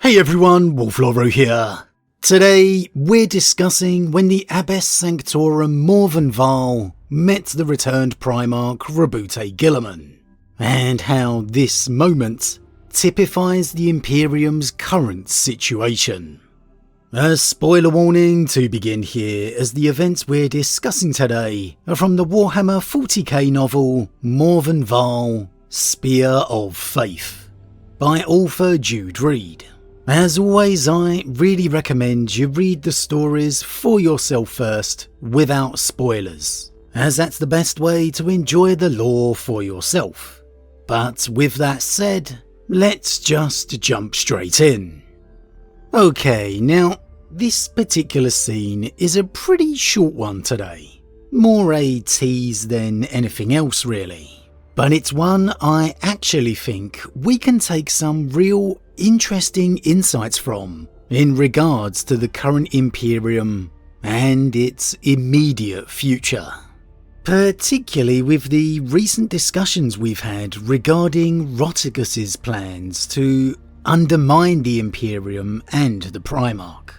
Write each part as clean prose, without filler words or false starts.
Hey everyone, Wolf Lord Rho here. Today we're discussing when the Adepta Sororitas Morvenn Vahl met the returned Primarch Roboute Guilliman, and how this moment typifies the Imperium's current situation. A spoiler warning to begin here, as the events we're discussing today are from the Warhammer 40k novel Morvenn Vahl, Spear of Faith, by author Jude Reid. As always, I really recommend you read the stories for yourself first, without spoilers, as that's the best way to enjoy the lore for yourself. But with that said, let's just jump straight in. Okay, now this particular scene is a pretty short one today, more a tease than anything else really. But it's one I actually think we can take some real interesting insights from in regards to the current Imperium and its immediate future. Particularly with the recent discussions we've had regarding Rotigas's plans to undermine the Imperium and the Primarch.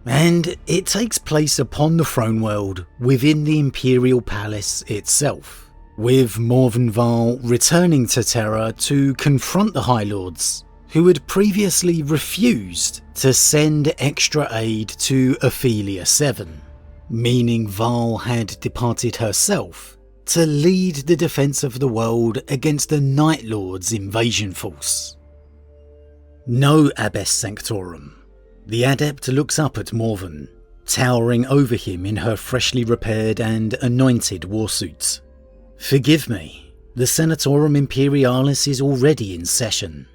And it takes place upon the throne world within the Imperial Palace itself, with Morvenn Vahl returning to Terra to confront the High Lords, who had previously refused to send extra aid to Ophelia 7, meaning Vahl had departed herself to lead the defence of the world against the Night Lord's invasion force. No Abbess Sanctorum. The Adept looks up at Morvenn, towering over him in her freshly repaired and anointed warsuit. Forgive me, the Senatorum Imperialis is already in session.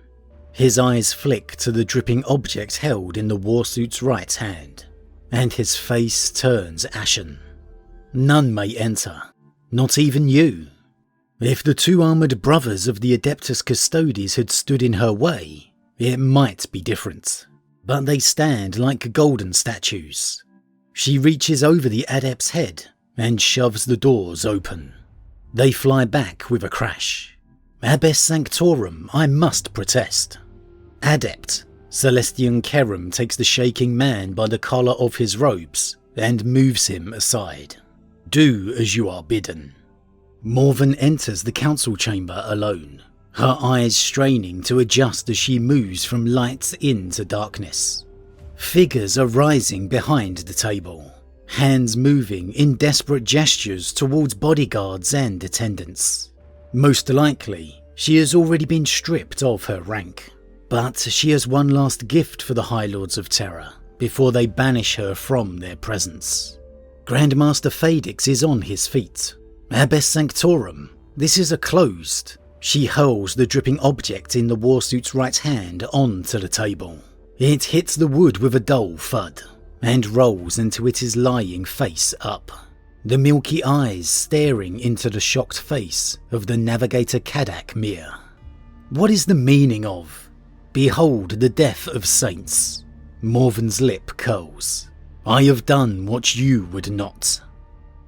His eyes flick to the dripping object held in the warsuit's right hand, and his face turns ashen. None may enter, not even you. If the two armoured brothers of the Adeptus Custodes had stood in her way, it might be different, but they stand like golden statues. She reaches over the Adept's head and shoves the doors open. They fly back with a crash. Abbess Sanctorum, I must protest. Adept, Celestian Kerum takes the shaking man by the collar of his robes and moves him aside. Do as you are bidden. Morvenn enters the council chamber alone, her eyes straining to adjust as she moves from light into darkness. Figures are rising behind the table, hands moving in desperate gestures towards bodyguards and attendants. Most likely, she has already been stripped of her rank, but she has one last gift for the High Lords of Terra before they banish her from their presence. Grandmaster Fadix is on his feet. Abbess Sanctorum, this is a closed. She hurls the dripping object in the warsuit's right hand onto the table. It hits the wood with a dull thud and rolls until it is lying face up, the milky eyes staring into the shocked face of the Navigator Kadak Mir. What is the meaning of, "Behold the death of saints"? Morvenn's lip curls. I have done what you would not.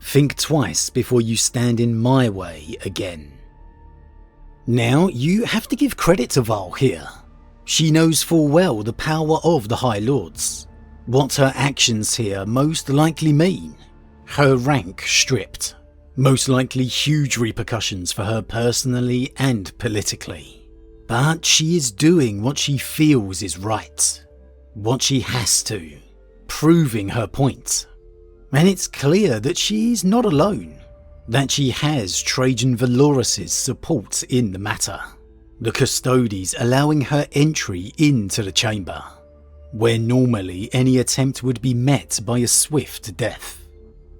Think twice before you stand in my way again. Now, you have to give credit to Vahl here. She knows full well the power of the High Lords, what her actions here most likely mean. Her rank stripped, most likely huge repercussions for her personally and politically. But she is doing what she feels is right, what she has to, proving her point. And it's clear that she's not alone, that she has Trajan Valoris's support in the matter, the Custodes allowing her entry into the chamber, where normally any attempt would be met by a swift death.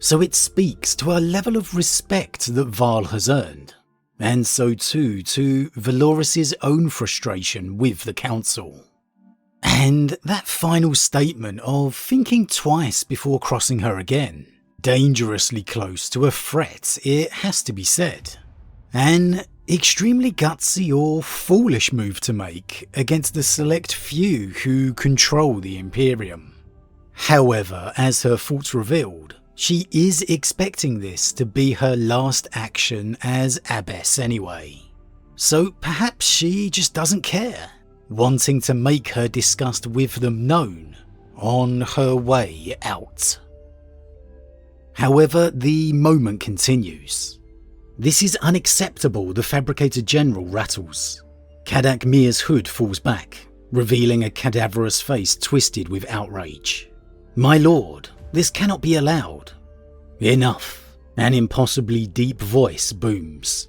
So it speaks to a level of respect that Vahl has earned, and so too to Valoris's own frustration with the council. And that final statement of thinking twice before crossing her again, dangerously close to a threat, it has to be said. An extremely gutsy or foolish move to make against the select few who control the Imperium. However, as her thoughts revealed, she is expecting this to be her last action as Abbess anyway. So perhaps she just doesn't care. wanting to make her disgust with them known on her way out. However, the moment continues. This is unacceptable, the Fabricator General rattles. Kadak Mir's hood falls back, revealing a cadaverous face twisted with outrage. My lord, this cannot be allowed. Enough, an impossibly deep voice booms.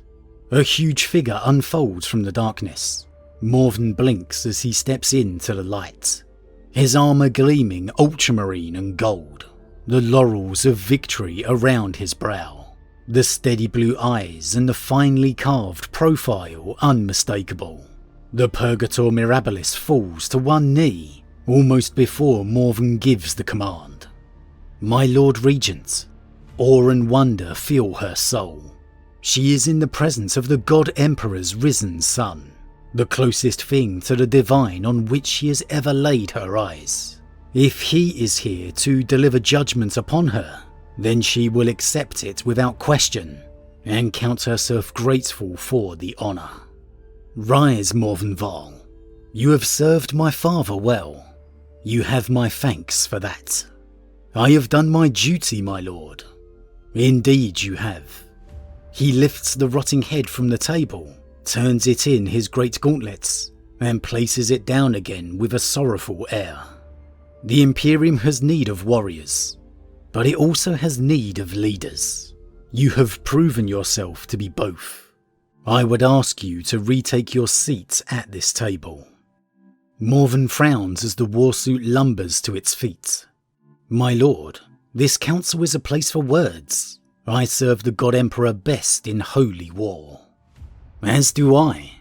A huge figure unfolds from the darkness. Morvenn blinks as he steps into the light, his armour gleaming ultramarine and gold, the laurels of victory around his brow, the steady blue eyes and the finely carved profile unmistakable. The Purgator Mirabilis falls to one knee almost before Morvenn gives the command. My Lord Regent, awe and wonder fill her soul. She is in the presence of the God Emperor's risen son, the closest thing to the divine on which she has ever laid her eyes. If he is here to deliver judgment upon her, then she will accept it without question and count herself grateful for the honour. Rise, Morvenn Vahl. You have served my father well. You have my thanks for that. I have done my duty, my lord. Indeed you have. He lifts the rotting head from the table, turns it in his great gauntlets, and places it down again with a sorrowful air. The Imperium has need of warriors, but it also has need of leaders. You have proven yourself to be both. I would ask you to retake your seat at this table. Morvenn frowns as the warsuit lumbers to its feet. My lord, this council is a place for words. I serve the God Emperor best in holy war. As do I.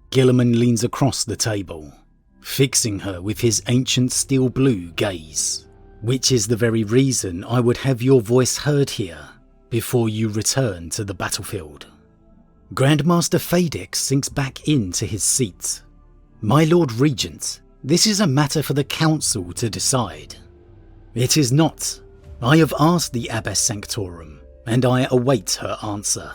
Guilliman leans across the table, fixing her with his ancient steel blue gaze, which is the very reason I would have your voice heard here before you return to the battlefield. Grandmaster Fadex sinks back into his seat. My Lord Regent, this is a matter for the council to decide. It is not. I have asked the Abbess Sanctorum, and I await her answer.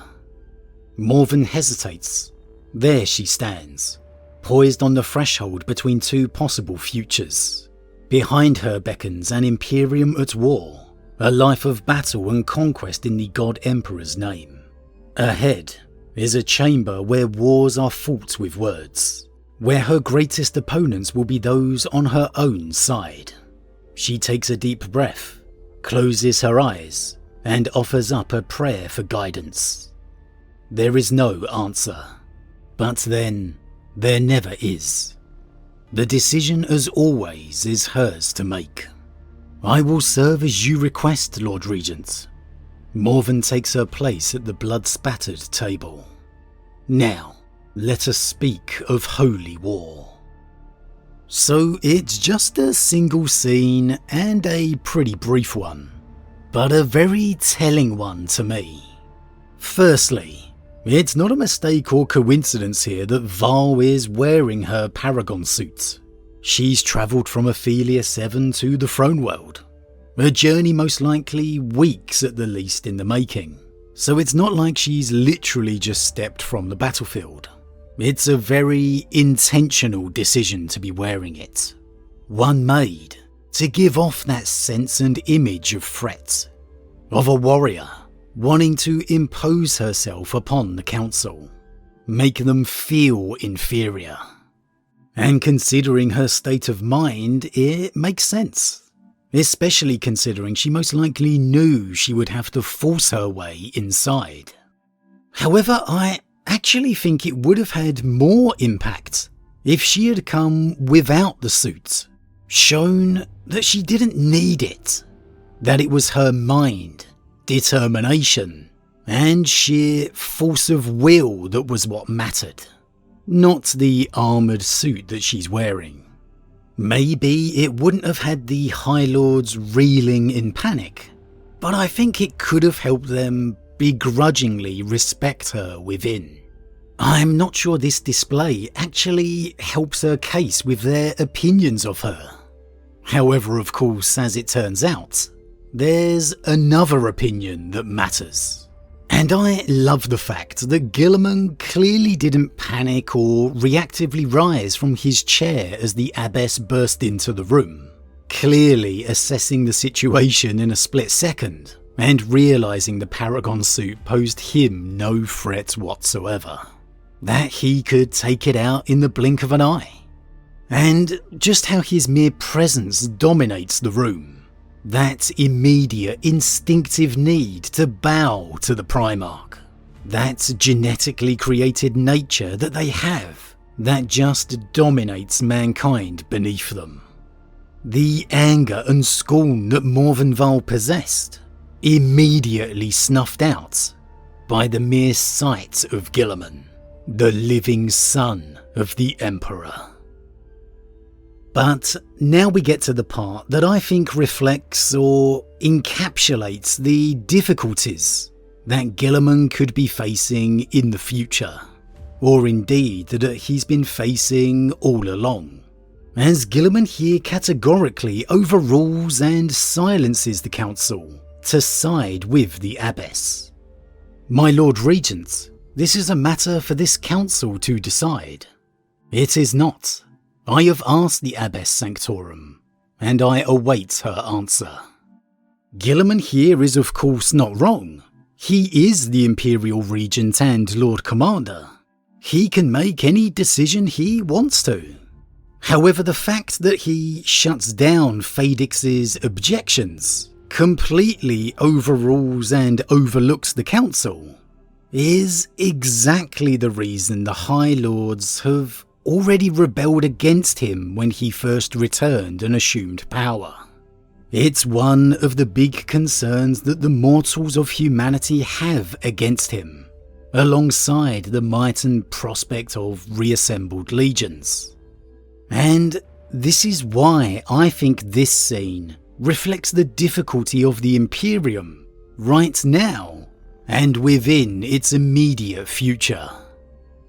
Morvenn hesitates. There she stands, poised on the threshold between two possible futures. Behind her beckons an Imperium at war, a life of battle and conquest in the God Emperor's name. Ahead is a chamber where wars are fought with words, where her greatest opponents will be those on her own side. She takes a deep breath, closes her eyes, and offers up a prayer for guidance. There is no answer, but then there never is. The decision, as always, is hers to make. I will serve as you request, Lord Regent. Morvenn takes her place at the blood-spattered table. Now, let us speak of holy war. So it's just a single scene and a pretty brief one, but a very telling one to me. Firstly, it's not a mistake or coincidence here that Vahl is wearing her Paragon suit. She's travelled from Ophelia 7 to the Throne World, a journey most likely weeks at the least in the making, so it's not like she's literally just stepped from the battlefield. It's a very intentional decision to be wearing it. One made to give off that sense and image of threat, of a warrior wanting to impose herself upon the council, make them feel inferior. And considering her state of mind, it makes sense, especially considering she most likely knew she would have to force her way inside. However, I actually think it would have had more impact if she had come without the suit, shown that she didn't need it, that it was her mind, determination, and sheer force of will that was what mattered, not the armoured suit that she's wearing. Maybe it wouldn't have had the High Lords reeling in panic, but I think it could have helped them begrudgingly respect her within. I'm not sure this display actually helps her case with their opinions of her. However, of course, as it turns out, there's another opinion that matters. And I love the fact that Guilliman clearly didn't panic or reactively rise from his chair as the abbess burst into the room, clearly assessing the situation in a split second and realising the Paragon suit posed him no threat whatsoever, that he could take it out in the blink of an eye, and just how his mere presence dominates the room. That immediate, instinctive need to bow to the Primarch. That genetically created nature that they have, that just dominates mankind beneath them. The anger and scorn that Morvenn Vahl possessed, immediately snuffed out by the mere sight of Guilliman, the living son of the Emperor. But now we get to the part that I think reflects or encapsulates the difficulties that Guilliman could be facing in the future, or indeed that he's been facing all along, as Guilliman here categorically overrules and silences the council to side with the abbess. My Lord Regent, this is a matter for this council to decide. It is not. I have asked the Abbess Sanctorum, and I await her answer. Guilliman here is of course not wrong. He is the Imperial Regent and Lord Commander. He can make any decision he wants to. However, the fact that he shuts down Fadix's objections, completely overrules and overlooks the council, is exactly the reason the High Lords have already rebelled against him when he first returned and assumed power. It's one of the big concerns that the mortals of humanity have against him, alongside the might and prospect of reassembled legions. And this is why I think this scene reflects the difficulty of the Imperium right now and within its immediate future.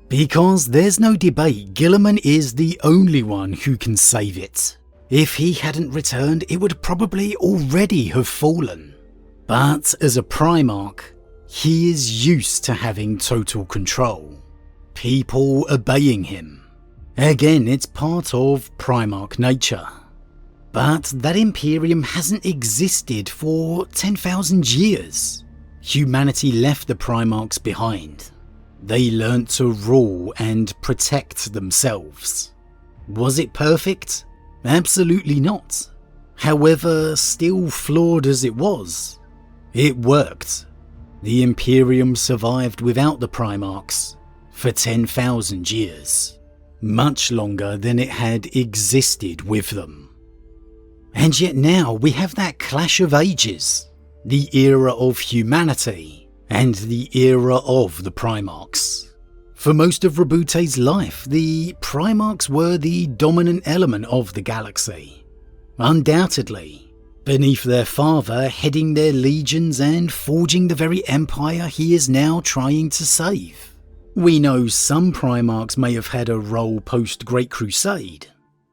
Because there's no debate, Guilliman is the only one who can save it. If he hadn't returned, it would probably already have fallen. But as a Primarch, he is used to having total control. People obeying him. Again, it's part of Primarch nature. But that Imperium hasn't existed for 10,000 years. Humanity left the Primarchs behind. They learnt to rule and protect themselves. Was it perfect? Absolutely not. However, still flawed as it was, it worked. The Imperium survived without the Primarchs for 10,000 years, much longer than it had existed with them. And yet now we have that clash of ages, the era of humanity and the era of the Primarchs. For most of Roboute's life, the Primarchs were the dominant element of the galaxy. Undoubtedly, beneath their father, heading their legions and forging the very empire he is now trying to save. We know some Primarchs may have had a role post-Great Crusade,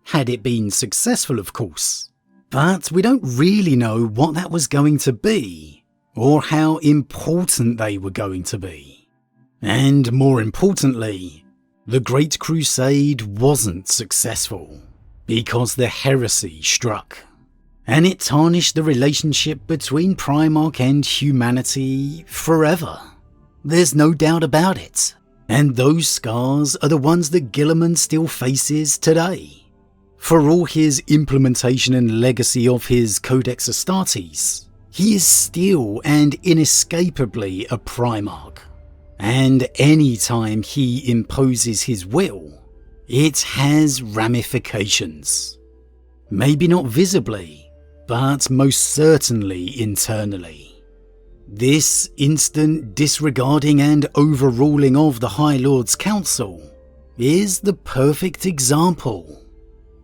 had it been successful of course, but we don't really know what that was going to be, or how important they were going to be. And more importantly, the Great Crusade wasn't successful, because the heresy struck, and it tarnished the relationship between Primarch and humanity forever. There's no doubt about it, and those scars are the ones that Guilliman still faces today. For all his implementation and legacy of his Codex Astartes, he is still and inescapably a Primarch, and any time he imposes his will, it has ramifications. Maybe not visibly, but most certainly internally. This instant disregarding and overruling of the High Lord's Council is the perfect example.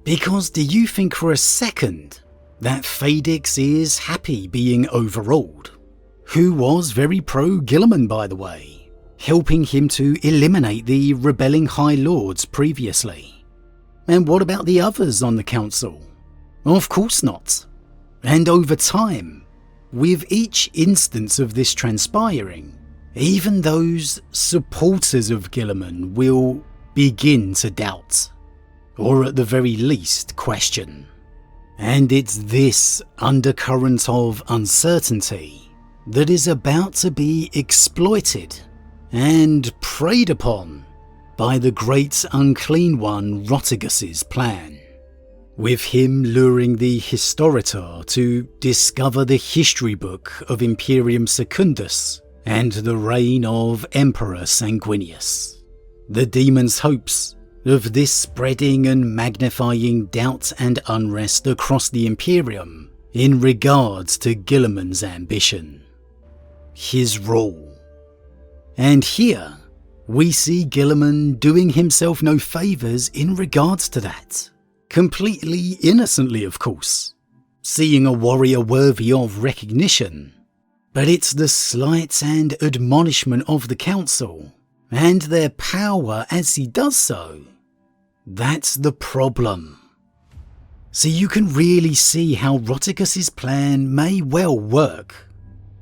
Because do you think for a second that Fadix is happy being overruled? Who was very pro-Guilliman, by the way, helping him to eliminate the rebelling High Lords previously. And what about the others on the council? Of course not. And over time, with each instance of this transpiring, even those supporters of Guilliman will begin to doubt, or at the very least question. And it's this undercurrent of uncertainty that is about to be exploited and preyed upon by the great unclean one Rotigas's plan, with him luring the Historitor to discover the history book of Imperium Secundus and the reign of Emperor Sanguinius. The demon's hopes of this spreading and magnifying doubt and unrest across the Imperium in regards to Guilliman's ambition, his rule. And here we see Guilliman doing himself no favours in regards to that, completely innocently of course, seeing a warrior worthy of recognition. But it's the slight and admonishment of the council and their power as he does so. That's the problem. So you can really see how Rotigas's plan may well work,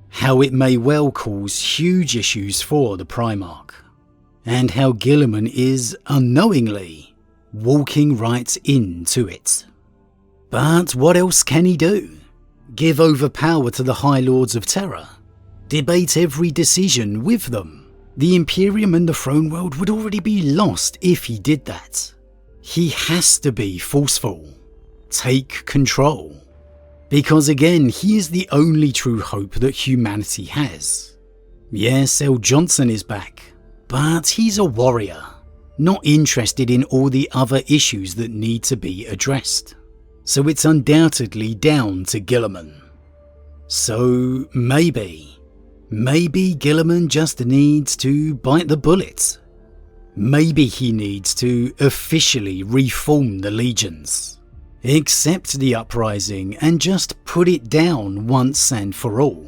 how it may well cause huge issues for the Primarch, and how Guilliman is unknowingly walking right into it. But what else can he do? Give over power to the High Lords of Terror? Debate every decision with them? The Imperium and the Throne World would already be lost if he did that. He has to be forceful, take control, because again he is the only true hope that humanity has. Yes, El Johnson is back, but he's a warrior, not interested in all the other issues that need to be addressed. So it's undoubtedly down to Guilliman. So maybe Guilliman just needs to bite the bullet. Maybe he needs to officially reform the legions, accept the uprising and just put it down once and for all.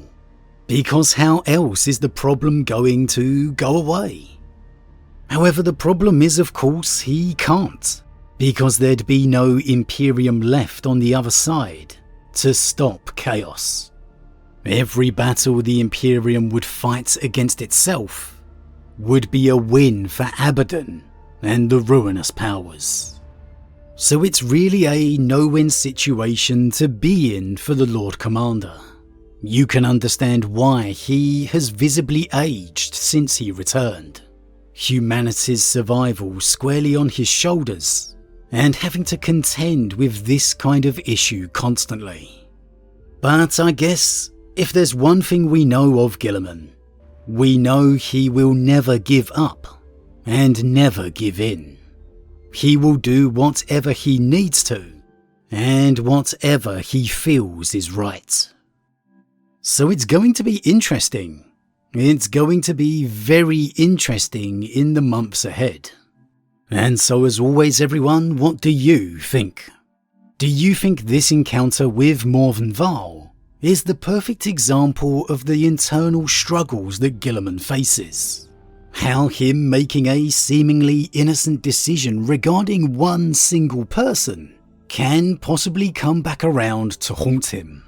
Because how else is the problem going to go away? However, the problem is of course he can't, because there'd be no Imperium left on the other side to stop chaos. Every battle the Imperium would fight against itself would be a win for Abaddon and the Ruinous Powers. So it's really a no-win situation to be in for the Lord Commander. You can understand why he has visibly aged since he returned. Humanity's survival squarely on his shoulders, and having to contend with this kind of issue constantly. But I guess if there's one thing we know of Guilliman, we know he will never give up and never give in. He will do whatever he needs to and whatever he feels is right. So it's going to be interesting. It's going to be very interesting in the months ahead. And so as always everyone, what do you think? Do you think this encounter with Morvenn Vahl is the perfect example of the internal struggles that Guilliman faces? How him making a seemingly innocent decision regarding one single person can possibly come back around to haunt him?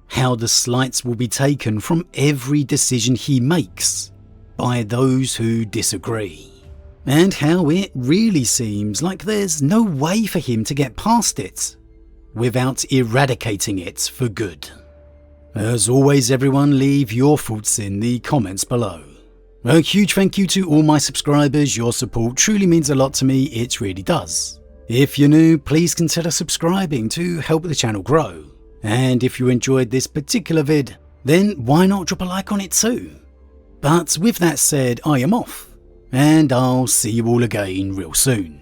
How the slights will be taken from every decision he makes by those who disagree? And how it really seems like there's no way for him to get past it without eradicating it for good. As always everyone, leave your thoughts in the comments below. A huge thank you to all my subscribers, your support truly means a lot to me, it really does. If you're new, please consider subscribing to help the channel grow. And if you enjoyed this particular vid, then why not drop a like on it too? But with that said, I am off, and I'll see you all again real soon.